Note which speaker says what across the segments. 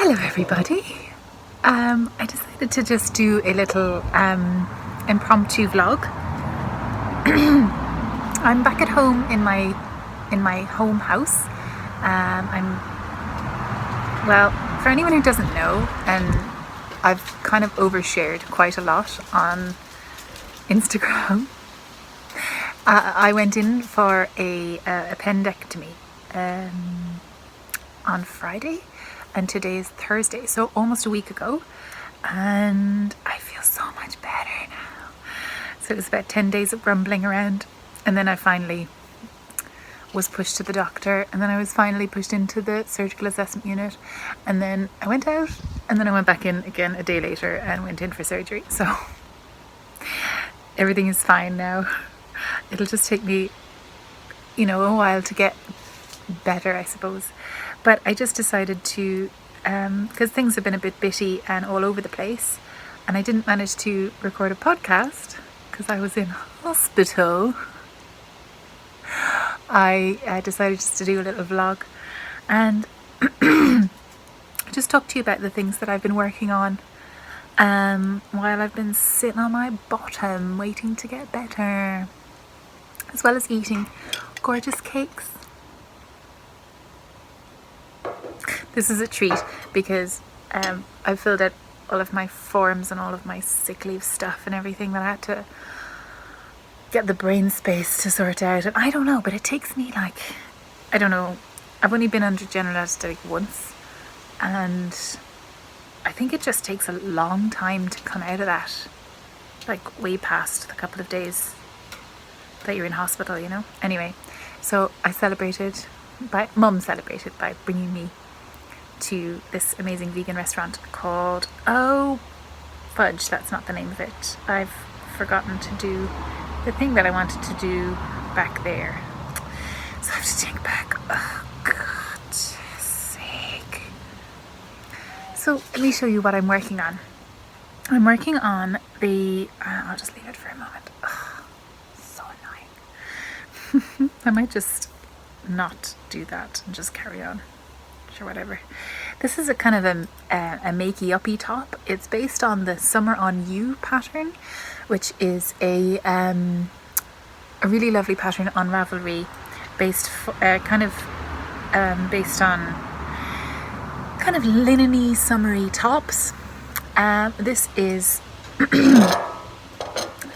Speaker 1: Hello everybody. I decided to just do a little impromptu vlog. I'm back at home in my home house. For anyone who doesn't know, and I've kind of overshared quite a lot on Instagram. I went in for a appendectomy on Friday, and today is Thursday, so almost a week ago, and I feel so much better now. So it was about 10 days of grumbling around, and then I finally was pushed to the doctor, and then I was finally pushed into the surgical assessment unit, and then I went out, and then I went back in again a day later and went in for surgery. So everything is fine now. It'll just take me, a while to get better, I suppose. But I just decided to, because things have been a bit bitty and all over the place, and I didn't manage to record a podcast because I was in hospital. I decided just to do a little vlog and just talk to you about the things that I've been working on while I've been sitting on my bottom waiting to get better, as well as eating gorgeous cakes. This is a treat because I filled out all of my forms and all of my sick leave stuff and everything that I had to get the brain space to sort out. And I don't know, but it takes me I've only been under general anaesthetic once, and I think it just takes a long time to come out of that, way past the couple of days that you're in hospital, Anyway, so Mum celebrated by bringing me to this amazing vegan restaurant called, oh fudge, that's not the name of it. I've forgotten to do the thing that I wanted to do back there. So I have to think back. Oh, God's sake. So let me show you what I'm working on. I'm working on I'll just leave it for a moment. Oh, so annoying. I might just not do that and just carry on. Sure, whatever. This is a kind of a makey-uppy top. It's based on the Summer on You pattern, which is a really lovely pattern on Ravelry, based on kind of linen-y, summery tops. This is I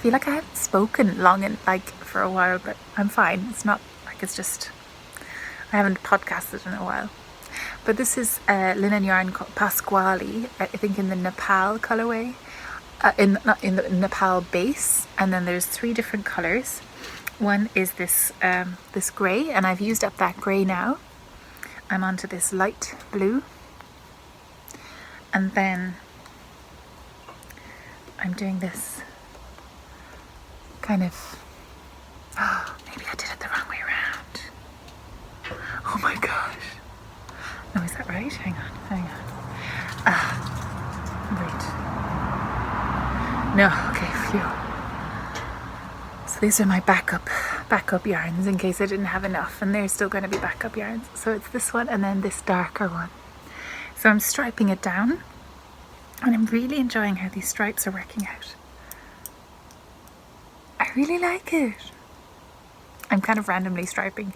Speaker 1: feel like I haven't spoken long and for a while, but I'm fine. It's not it's just I haven't podcasted in a while. But this is linen yarn called Pascuali, I think in the Nepal colorway, in the Nepal base, and then there's 3 different colors. One is this grey, and I've used up that grey now. I'm onto this light blue, and then I'm doing this kind of, maybe I did it the wrong way around. Oh my gosh. No, is that right? Hang on. Wait. No, okay, phew. So these are my backup yarns in case I didn't have enough, and they're still going to be backup yarns. So it's this one and then this darker one. So I'm striping it down, and I'm really enjoying how these stripes are working out. I really like it. I'm kind of randomly striping.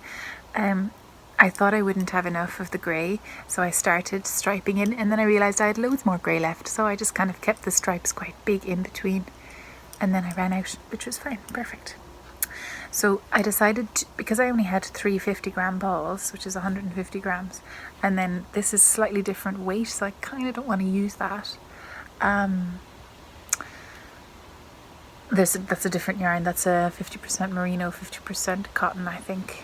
Speaker 1: I thought I wouldn't have enough of the grey, so I started striping in, and then I realised I had loads more grey left, so I just kind of kept the stripes quite big in between, and then I ran out, which was fine, perfect. So I decided, because I only had 3 50-gram balls, which is 150 grams, and then this is slightly different weight, so I kind of don't want to use that. That's a different yarn. That's a 50% merino, 50% cotton, I think.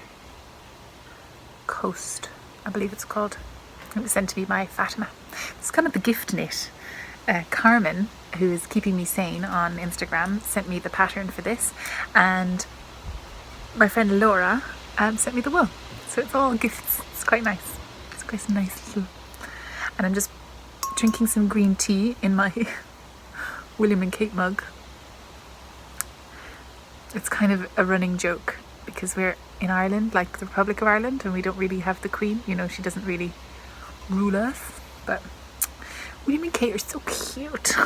Speaker 1: Coast, I believe it's called. It was sent to me by Fatima. It's kind of the gift knit. Carmen, who is keeping me sane on Instagram, sent me the pattern for this, and my friend Laura sent me the wool. So it's all gifts. It's quite nice. It's quite a nice little. And I'm just drinking some green tea in my William and Kate mug. It's kind of a running joke because we're in Ireland, like the Republic of Ireland, and we don't really have the Queen. She doesn't really rule us, but What do you mean, Kate? You're so cute.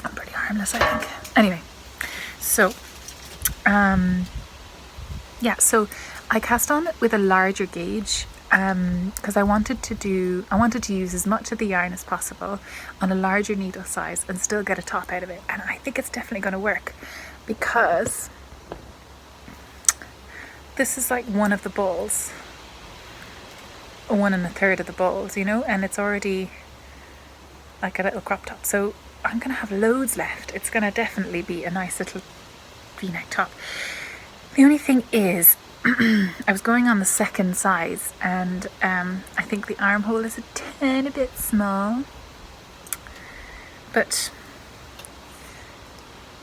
Speaker 1: I'm pretty harmless, I think. Anyway, so, yeah, so I cast on with a larger gauge because I wanted to use as much of the yarn as possible on a larger needle size and still get a top out of it. And I think it's definitely going to work because this is like one of the balls, 1 1/3 of the balls, you know, and it's already like a little crop top. So I'm going to have loads left. It's going to definitely be a nice little V-neck top. The only thing is, I was going on the second size and I think the armhole is a tiny bit small, but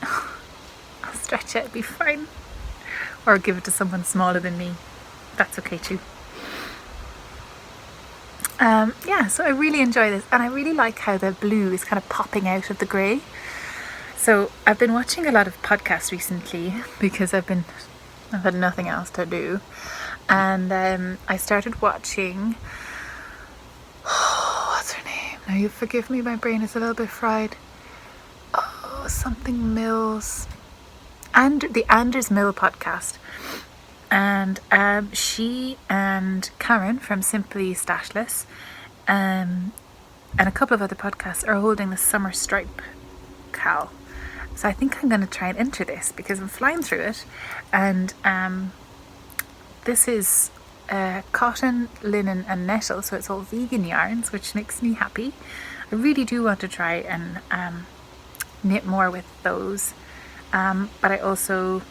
Speaker 1: I'll stretch it, it'll be fine. Or give it to someone smaller than me. That's okay too. Yeah, so I really enjoy this, and I really like how the blue is kind of popping out of the grey. So I've been watching a lot of podcasts recently because I've had nothing else to do, and I started watching, what's her name? Now you forgive me, my brain is a little bit fried. Oh, something Mills, and the Anders Mill podcast. And she and Karen from Simply Stashless and a couple of other podcasts are holding the Summer Stripe Cal. So I think I'm going to try and enter this because I'm flying through it. And this is cotton, linen and nettle, so it's all vegan yarns, which makes me happy. I really do want to try and knit more with those. But I also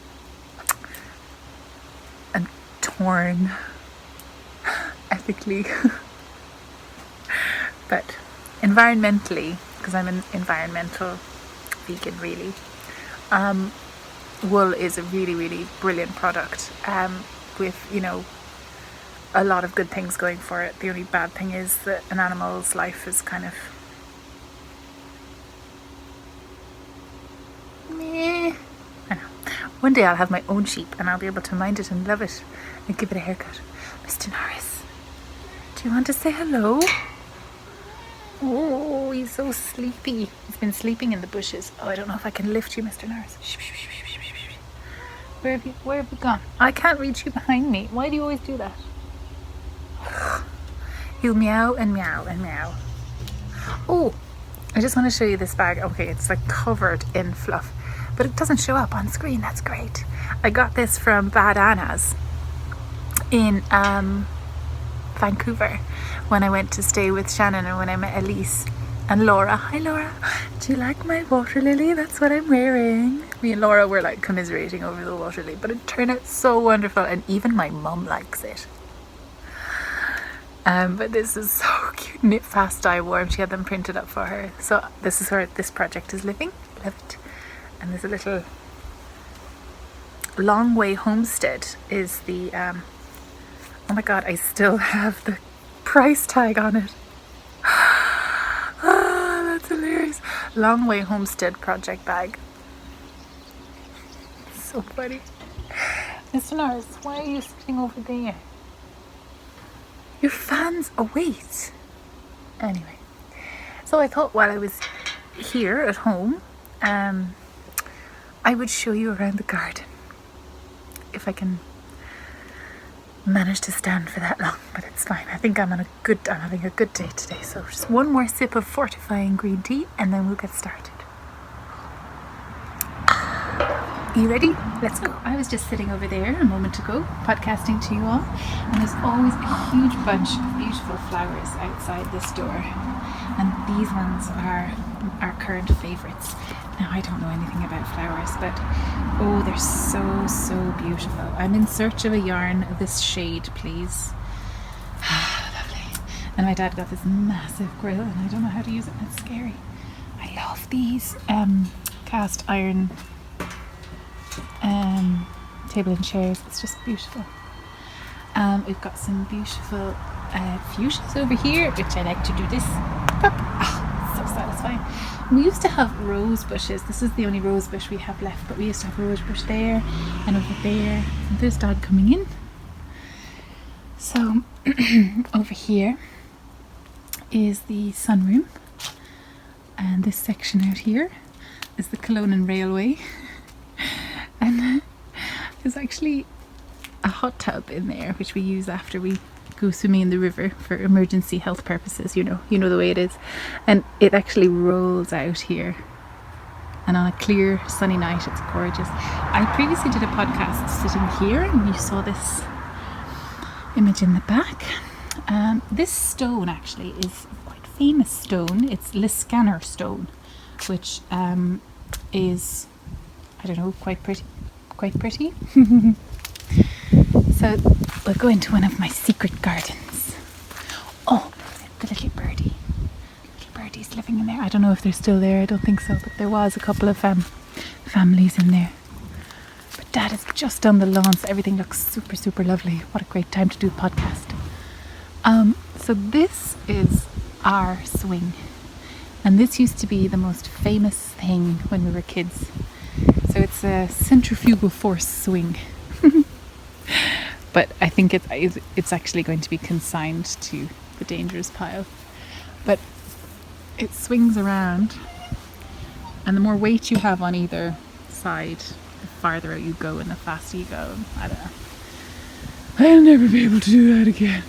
Speaker 1: am torn ethically. But environmentally, because I'm an environmental vegan really, wool is a really, really brilliant product with, you know, a lot of good things going for it. The only bad thing is that an animal's life is kind of meh. I know. One day I'll have my own sheep and I'll be able to mind it and love it and give it a haircut. Mr. Norris, do you want to say hello? Oh, he's so sleepy. He's been sleeping in the bushes. Oh, I don't know if I can lift you, Mr. Norris. Where have you gone? I can't reach you behind me. Why do you always do that? He'll meow and meow and meow. Oh, I just want to show you this bag. Okay, it's like covered in fluff, but it doesn't show up on screen. That's great. I got this from Bad Anna's in Vancouver when I went to stay with Shannon and when I met Elise and Laura. Hi Laura, do you like my water lily? That's what I'm wearing. Me and Laura were like commiserating over the water lily, but it turned out so wonderful and even my mum likes it. But this is so cute. Knit fast, dye warm. She had them printed up for her. So this is where this project is living. Love it. And there's a little Long Way Homestead is the oh my god, I still have the price tag on it. Oh, that's hilarious. Long Way Homestead project bag. So funny. Mr. Norris, why are you sitting over there? Your fans await. Anyway, so I thought while I was here at home, I would show you around the garden. If I can manage to stand for that long, but it's fine. I think I'm having a good day today. So just one more sip of fortifying green tea and then we'll get started. You ready? Let's go. I was just sitting over there a moment ago, podcasting to you all, and there's always a huge bunch of beautiful flowers outside this door. And these ones are our current favourites. Now, I don't know anything about flowers, but oh, they're so, so beautiful. I'm in search of a yarn of this shade, please. Lovely. And my dad got this massive grill, and I don't know how to use it, and it's scary. I love these cast iron table and chairs. It's just beautiful. We've got some beautiful fuchsias over here, which I like to do this. So satisfying. We used to have rose bushes. This is the only rose bush we have left, but we used to have rose bush there and over there. And there's Dad coming in. So over here is the sunroom, and this section out here is the Cologne Railway. And there's actually a hot tub in there which we use after we go swimming in the river for emergency health purposes. You know the way it is, and it actually rolls out here, and on a clear sunny night it's gorgeous. I previously did a podcast sitting here, and you saw this image in the back. This stone actually is a quite famous stone. It's Liscannor stone, which is, I don't know, quite pretty. So we'll go into one of my secret gardens. Oh, the little birdie. Little birdie's living in there. I don't know if they're still there. I don't think so, but there was a couple of families in there. But Dad is just on the lawn, so everything looks super, super lovely. What a great time to do a podcast. So this is our swing, and this used to be the most famous thing when we were kids. So it's a centrifugal force swing. But I think it's actually going to be consigned to the dangerous pile. But it swings around, and the more weight you have on either side, the farther out you go and the faster you go. I don't know. I'll never be able to do that again.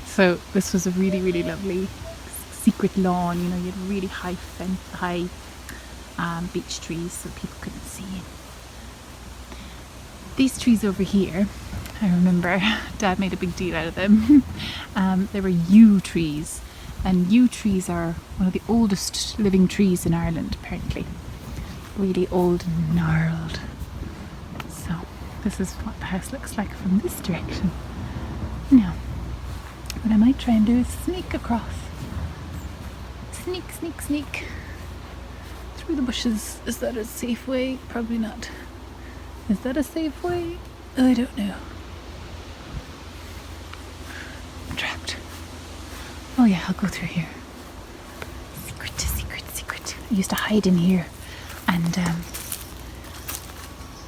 Speaker 1: So this was a really, really lovely secret lawn. You had really high beech trees so people couldn't see. These trees over here, I remember Dad made a big deal out of them. They were yew trees, and yew trees are one of the oldest living trees in Ireland, apparently. Really old and gnarled. So this is what the house looks like from this direction. Now, what I might try and do is sneak across. Sneak through the bushes. Is that a safe way? Probably not. Is that a safe way? I don't know. I'm trapped. Oh yeah, I'll go through here. Secret. I used to hide in here and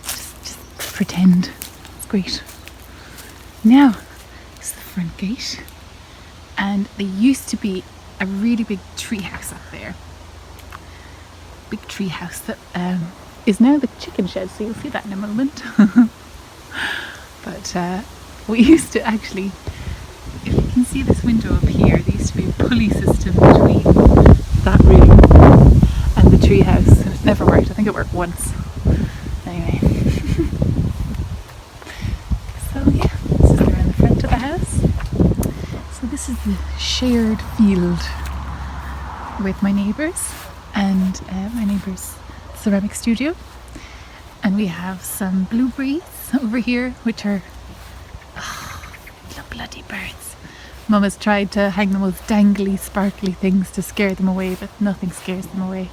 Speaker 1: just pretend. It's great. Now, this is the front gate, and there used to be a really big tree house up there. Big tree house that is now the chicken shed, so you'll see that in a moment. But we used to actually, if you can see this window up here, there used to be a pulley system between that room and the tree house, and it never worked. I think it worked once. Anyway. So yeah, this is around the front of the house. So this is the shared field with my neighbours and my neighbour's ceramic studio, and we have some blueberries over here, which are little bloody birds. Mum has tried to hang the most dangly, sparkly things to scare them away, but nothing scares them away.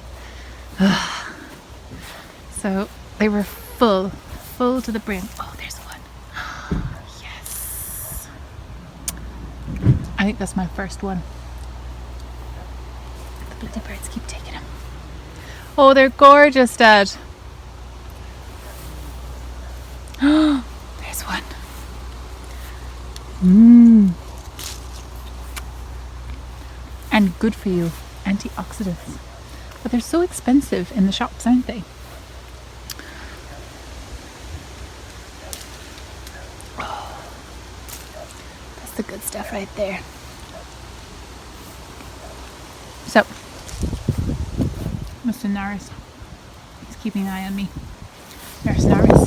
Speaker 1: So they were full to the brim. Oh, there's one. Yes, I think that's my first one. The bloody birds keep taking them. Oh, they're gorgeous, Dad. There's one. And good for you, antioxidants. But they're so expensive in the shops, aren't they? Oh, that's the good stuff right there. So, Mr. Norris, he's keeping an eye on me. Nurse Norris,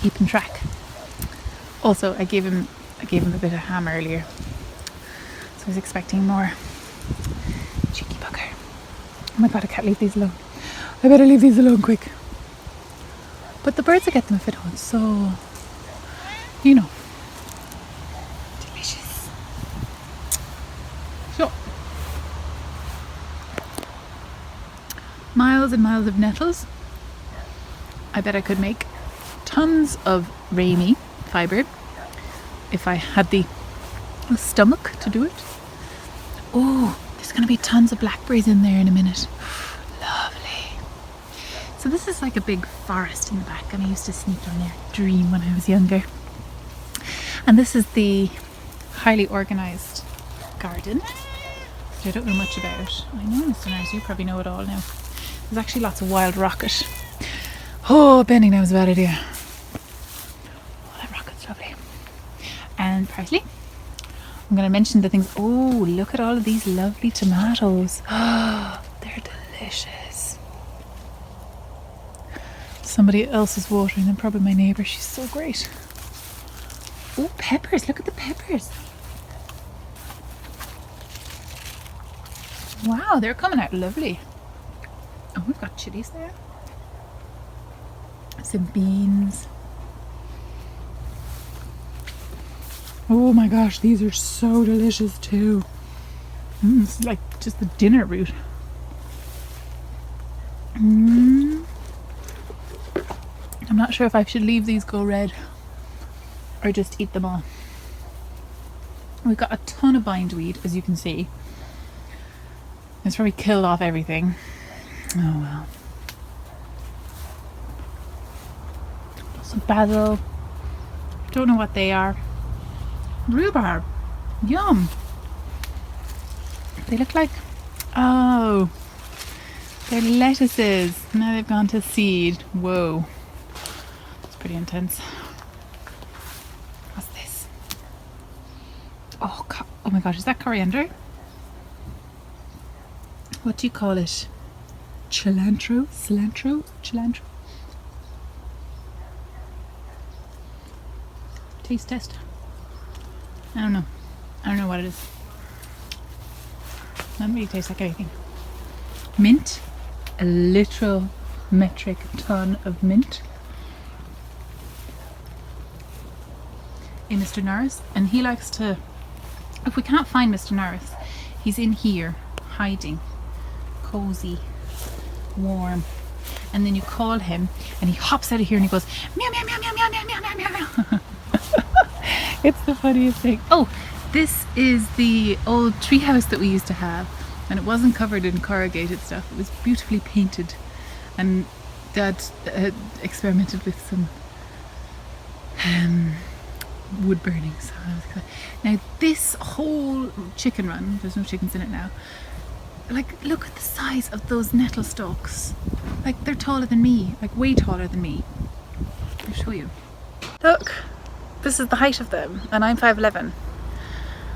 Speaker 1: keeping track. Also, I gave him a bit of ham earlier, so I was expecting more. Cheeky bugger. Oh my god, I can't leave these alone. I better leave these alone quick. But the birds will get them if I don't, so delicious. So, miles and miles of nettles. I bet I could make tons of Rami Fibre if I had the stomach to do it. Oh, there's going to be tons of blackberries in there in a minute. Lovely. So this is like a big forest in the back, and I used to sneak in there, dream when I was younger. And this is the highly organised garden. which I don't know much about. I know, listeners, you probably know it all now. There's actually lots of wild rocket. Oh, Benny knows about it, yeah. Oh, that rocket's lovely. And parsley. I'm going to mention the things. Oh, look at all of these lovely tomatoes. Oh, they're delicious. Somebody else is watering them, probably my neighbour. She's so great. Oh, peppers. Look at the peppers. Wow, they're coming out lovely. Oh, we've got chilies there. Some beans. Oh my gosh, these are so delicious too. It's like just the dinner route. I'm not sure if I should leave these go red or just eat them all. We've got a ton of bindweed, as you can see. It's probably killed off everything. Oh well. Some basil. Don't know what they are. Rhubarb. Yum. They look like, oh, they're lettuces. Now they've gone to seed. Whoa. It's pretty intense. What's this? Oh, oh my gosh, is that coriander? What do you call it? Cilantro? Cilantro? Cilantro? Taste test. I don't know. I don't know what it is. Doesn't really taste like anything. Mint. A literal metric ton of mint. In Mr. Norris. And he likes to... If we can't find Mr. Norris, he's in here, hiding. Cozy. Warm. And then you call him and he hops out of here and he goes meow meow meow meow meow meow meow meow meow. It's the funniest thing. Oh, this is the old treehouse that we used to have, and it wasn't covered in corrugated stuff. It was beautifully painted, and Dad experimented with some wood burning. So now this whole chicken run, there's no chickens in it now. Like, look at the size of those nettle stalks. Like, they're taller than me, like way taller than me. I'll show you. Look, this is the height of them, and I'm 5'11".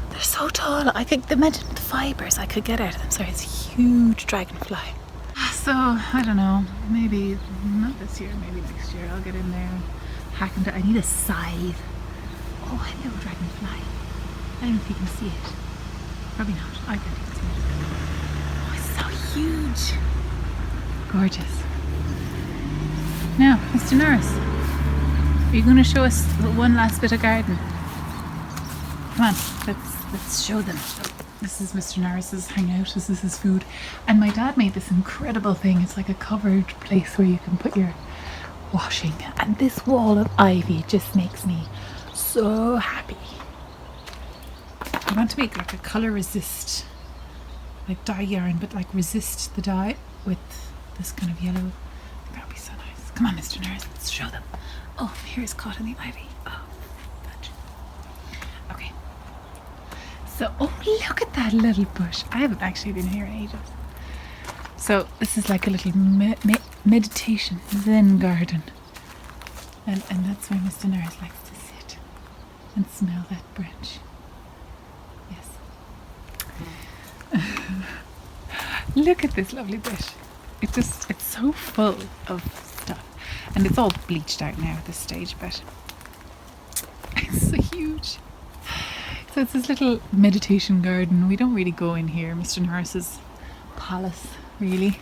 Speaker 1: They're so tall. I think imagine the fibres I could get out of them. Sorry, it's a huge dragonfly. So, I don't know, maybe not this year, maybe next year I'll get in there and hack them down. I need a scythe. Oh, hello, dragonfly. I don't know if you can see it. Probably not. I can't even see it. Oh, it's so huge. Gorgeous. Now, Mr. Norris, are you going to show us one last bit of garden? Come on, let's show them. This is Mr. Norris's hangout. This is his food. And my dad made this incredible thing. It's like a covered place where you can put your washing. And this wall of ivy just makes me so happy. I want to make like a colour resist, like dye yarn, but like resist the dye with this kind of yellow. That would be so nice. Come on, Mr. Norris, let's show them. Oh, here is caught in the ivy. Oh, fudge. Okay. So, oh, look at that little bush. I haven't actually been here in ages. So, this is like a little meditation, Zen garden. And that's where Mr. Norris likes to sit and smell that branch. Yes. Look at this lovely bush. It's so full of stuff. And it's all bleached out now at this stage, but it's so huge. So it's this little meditation garden. We don't really go in here, Mr. Norris's palace, really.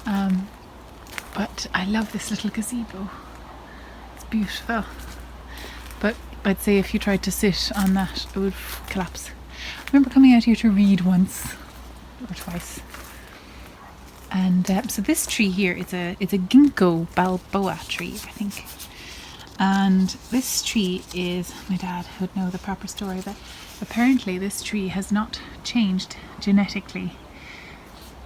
Speaker 1: But I love this little gazebo. It's beautiful. But I'd say if you tried to sit on that, it would collapse. I remember coming out here to read once or twice. And so this tree here, it's a ginkgo balboa tree, I think. And this tree is, my dad would know the proper story, but apparently this tree has not changed genetically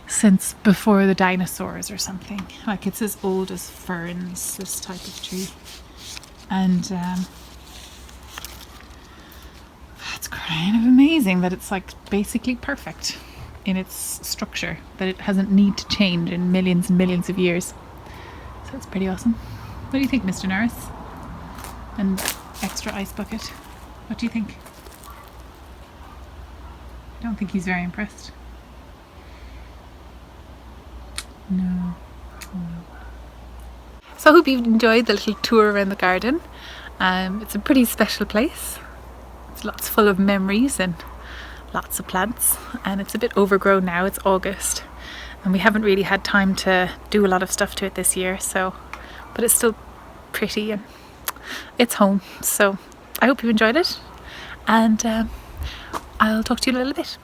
Speaker 1: since before the dinosaurs or something. Like, it's as old as ferns, this type of tree. And it's kind of amazing that it's like basically perfect. in its structure, that it hasn't need to change in millions and millions of years. So it's pretty awesome. What do you think, Mr. Norris? And extra ice bucket. What do you think? I don't think he's very impressed. No. Oh, no. So I hope you've enjoyed the little tour around the garden. It's a pretty special place. It's lots full of memories and lots of plants, and it's a bit overgrown now. It's August and we haven't really had time to do a lot of stuff to it this year, so but it's still pretty and it's home. So I hope you enjoyed it, and I'll talk to you in a little bit.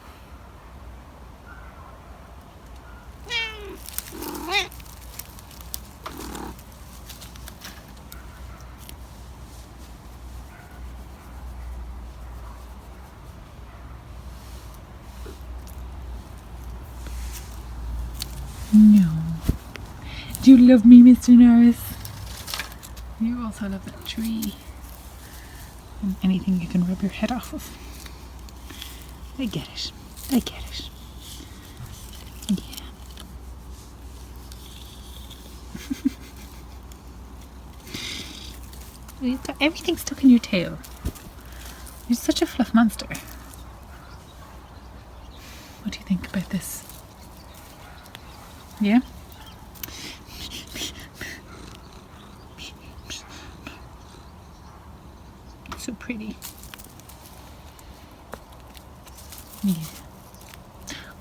Speaker 1: No. Do you love me, Mr. Norris? You also love that tree. And anything you can rub your head off of. I get it. I get it. Yeah. You've got everything stuck in your tail. You're such a fluff monster. What do you think about this? Yeah? So pretty. Yeah.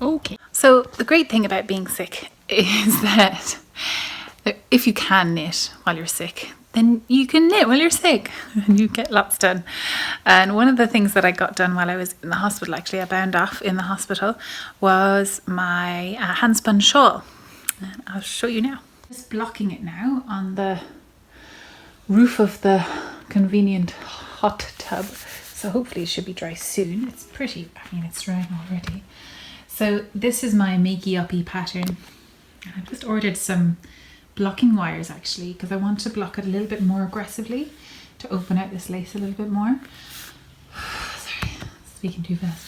Speaker 1: Okay. So the great thing about being sick is that if you can knit while you're sick, then you can knit while you're sick and you get lots done. And one of the things that I got done while I was in the hospital, actually I bound off in the hospital, was my handspun shawl. And I'll show you now. Just blocking it now on the roof of the convenient hot tub. So hopefully it should be dry soon. It's pretty, I mean it's drying already. So this is my makey-uppy pattern. And I've just ordered some blocking wires actually, because I want to block it a little bit more aggressively to open out this lace a little bit more. Sorry, speaking too fast.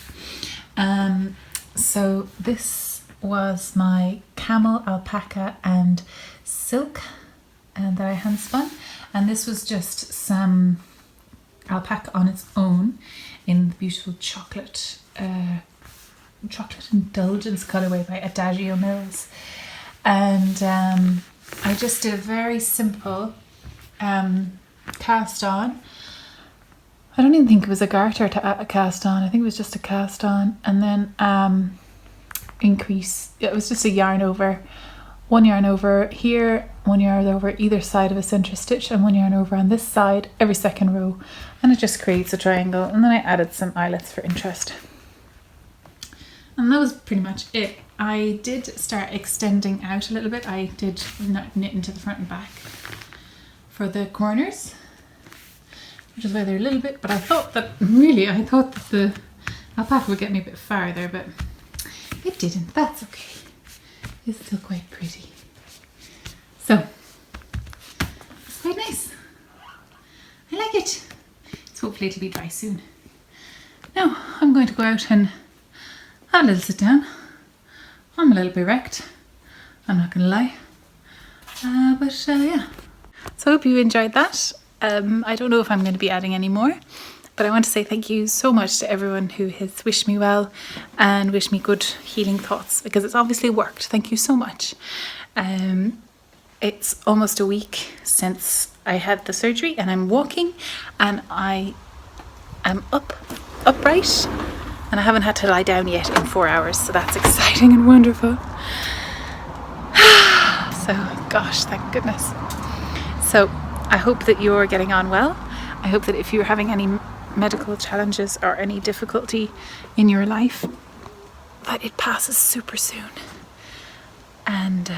Speaker 1: So this was my camel, alpaca and silk and that I hand spun, and this was just some alpaca on its own in the beautiful chocolate Indulgance colorway by Adagio Mills. And I just did a very simple cast on. I don't even think it was a garter to cast on. I think it was just a cast on, and then it was just a yarn over, one yarn over here, one yarn over either side of a center stitch, and one yarn over on this side every second row, and it just creates a triangle. And then I added some eyelets for interest, and that was pretty much it. I did start extending out a little bit. I did knit into the front and back for the corners, which is why they're a little bit, but I thought that the alpaca would get me a bit farther, but it didn't. That's okay. It's still quite pretty. So, it's quite nice. I like it. So hopefully it'll be dry soon. Now, I'm going to go out and have a little sit down. I'm a little bit wrecked, I'm not gonna lie, but yeah. So I hope you enjoyed that. I don't know if I'm going to be adding any more, but I want to say thank you so much to everyone who has wished me well and wished me good healing thoughts, because it's obviously worked. Thank you so much. It's almost a week since I had the surgery, and I'm walking and I am upright. And I haven't had to lie down yet in 4 hours, so that's exciting and wonderful. So, gosh, thank goodness. So, I hope that you're getting on well. I hope that if you're having any medical challenges or any difficulty in your life, that it passes super soon. And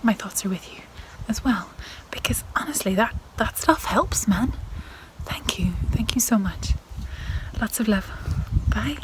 Speaker 1: my thoughts are with you as well, because honestly, that stuff helps, man. Thank you so much. Lots of love. Bye.